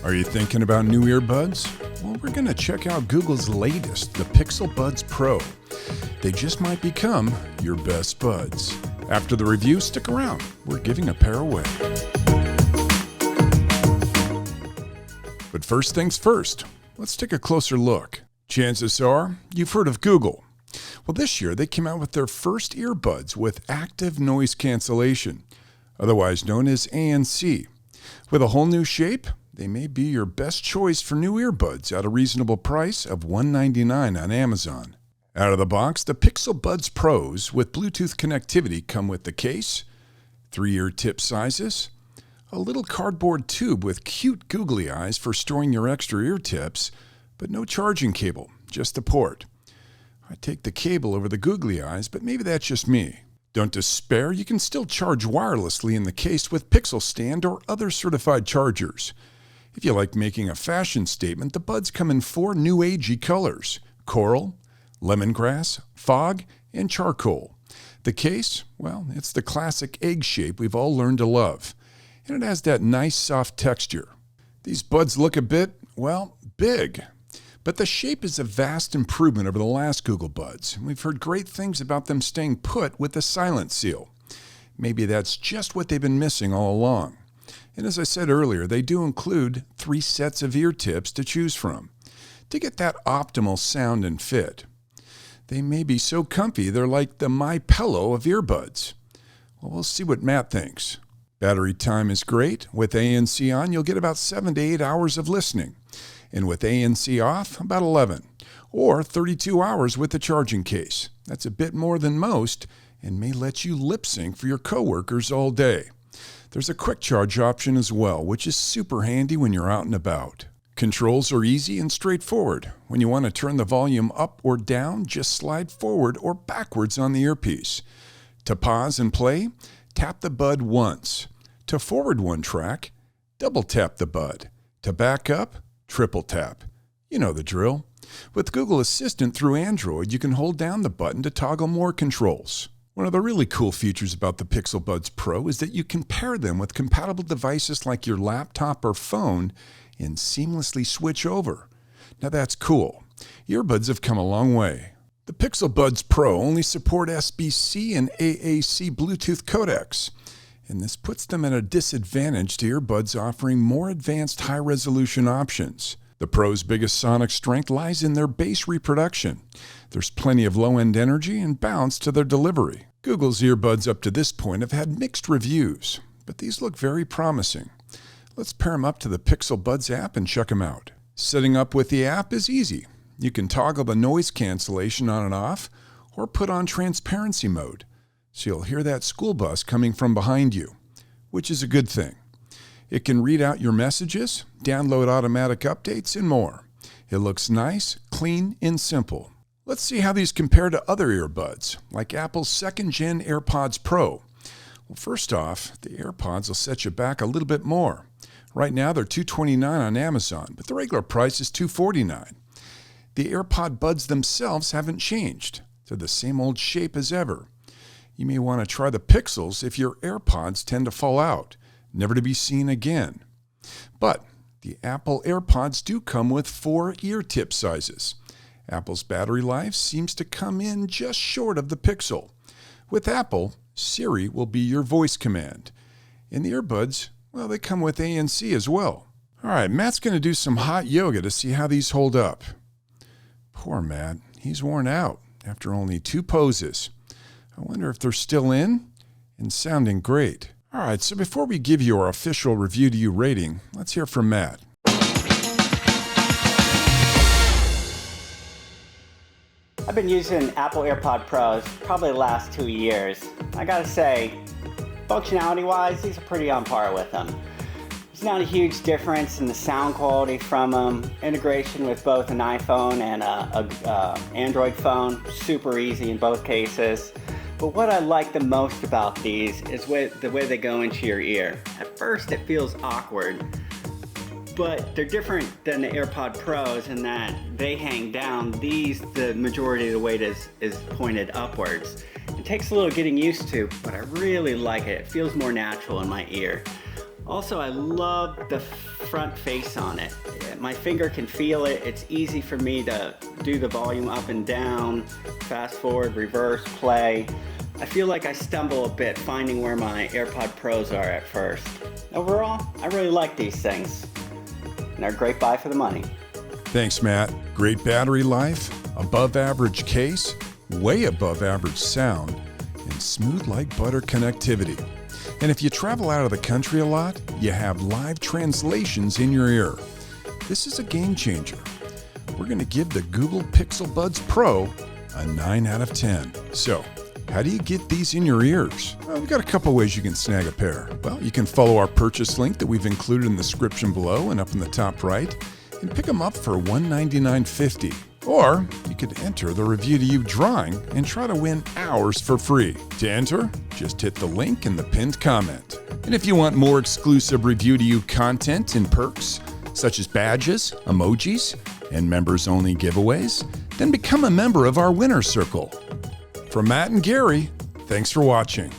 Are you thinking about new earbuds? Well, we're going to check out Google's latest, the Pixel Buds Pro. They just might become your best buds. After the review, stick around. We're giving a pair away. But first things first, let's take a closer look. Chances are you've heard of Google. Well, this year they came out with their first earbuds with active noise cancellation, otherwise known as ANC. With a whole new shape, they may be your best choice for new earbuds at a reasonable price of $199 on Amazon. Out of the box, the Pixel Buds Pros with Bluetooth connectivity come with the case, 3 ear tip sizes, a little cardboard tube with cute googly eyes for storing your extra ear tips, but no charging cable, just a port. I take the cable over the googly eyes, but maybe that's just me. Don't despair, you can still charge wirelessly in the case with Pixel Stand or other certified chargers. If you like making a fashion statement, the buds come in 4 new agey colors: coral, lemongrass, fog, and charcoal. The case, well, it's the classic egg shape we've all learned to love, and it has that nice soft texture. These buds look a bit, well, big, but the shape is a vast improvement over the last Google Buds, and we've heard great things about them staying put with the silent seal. Maybe that's just what they've been missing all along. And as I said earlier, they do include 3 sets of ear tips to choose from to get that optimal sound and fit. They may be so comfy they're like the My Pillow of earbuds. Well, we'll see what Matt thinks. Battery time is great. With ANC on, you'll get about 7 to 8 hours of listening. And with ANC off, about 11. Or 32 hours with the charging case. That's a bit more than most and may let you lip sync for your coworkers all day. There's a quick charge option as well, which is super handy when you're out and about. Controls are easy and straightforward. When you want to turn the volume up or down, just slide forward or backwards on the earpiece. To pause and play, tap the bud once. To forward one track, double tap the bud. To back up, triple tap. You know the drill. With Google Assistant through Android, you can hold down the button to toggle more controls. One of the really cool features about the Pixel Buds Pro is that you can pair them with compatible devices like your laptop or phone and seamlessly switch over. Now that's cool. Earbuds have come a long way. The Pixel Buds Pro only support SBC and AAC Bluetooth codecs, and this puts them at a disadvantage to earbuds offering more advanced high-resolution options. The Pro's biggest sonic strength lies in their bass reproduction. There's plenty of low-end energy and bounce to their delivery. Google's earbuds up to this point have had mixed reviews, but these look very promising. Let's pair them up to the Pixel Buds app and check them out. Setting up with the app is easy. You can toggle the noise cancellation on and off, or put on transparency mode, so you'll hear that school bus coming from behind you, which is a good thing. It can read out your messages, download automatic updates, and more. It looks nice, clean, and simple. Let's see how these compare to other earbuds, like Apple's 2nd Gen AirPods Pro. Well, first off, the AirPods will set you back a little bit more. Right now, they're $229 on Amazon, but the regular price is $249. The AirPod Buds themselves haven't changed. They're the same old shape as ever. You may want to try the Pixels if your AirPods tend to fall out, never to be seen again. But the Apple AirPods do come with 4 ear tip sizes. Apple's battery life seems to come in just short of the Pixel. With Apple, Siri will be your voice command. And the earbuds, well, they come with ANC as well. All right, Matt's going to do some hot yoga to see how these hold up. Poor Matt, he's worn out after only 2 poses. I wonder if they're still in and sounding great. All right, so before we give you our official review to you rating, let's hear from Matt. I've been using Apple AirPod Pros probably the last 2 years. I gotta say, functionality-wise, these are pretty on par with them. There's not a huge difference in the sound quality from them. Integration with both an iPhone and a Android phone, super easy in both cases. But what I like the most about these is the way they go into your ear. At first it feels awkward, but they're different than the AirPod Pros in that they hang down. These, the majority of the weight is pointed upwards. It takes a little getting used to, but I really like it. It feels more natural in my ear. Also, I love the front face on it. My finger can feel it. It's easy for me to do the volume up and down, fast forward, reverse, play. I feel like I stumble a bit finding where my AirPod Pros are at first. Overall, I really like these things, and they're a great buy for the money. Thanks, Matt. Great battery life, above average case, way above average sound, and smooth like butter connectivity. And if you travel out of the country a lot, you have live translations in your ear. This is a game changer. We're going to give the Google Pixel Buds Pro a 9 out of 10. So, how do you get these in your ears? Well, we've got a couple ways you can snag a pair. Well, you can follow our purchase link that we've included in the description below and up in the top right, and pick them up for $199.50. Or you could enter the Review to You drawing and try to win ours for free. To enter, just hit the link in the pinned comment. And if you want more exclusive Review to You content and perks, such as badges, emojis, and members-only giveaways, then become a member of our Winner Circle. From Matt and Gary, thanks for watching.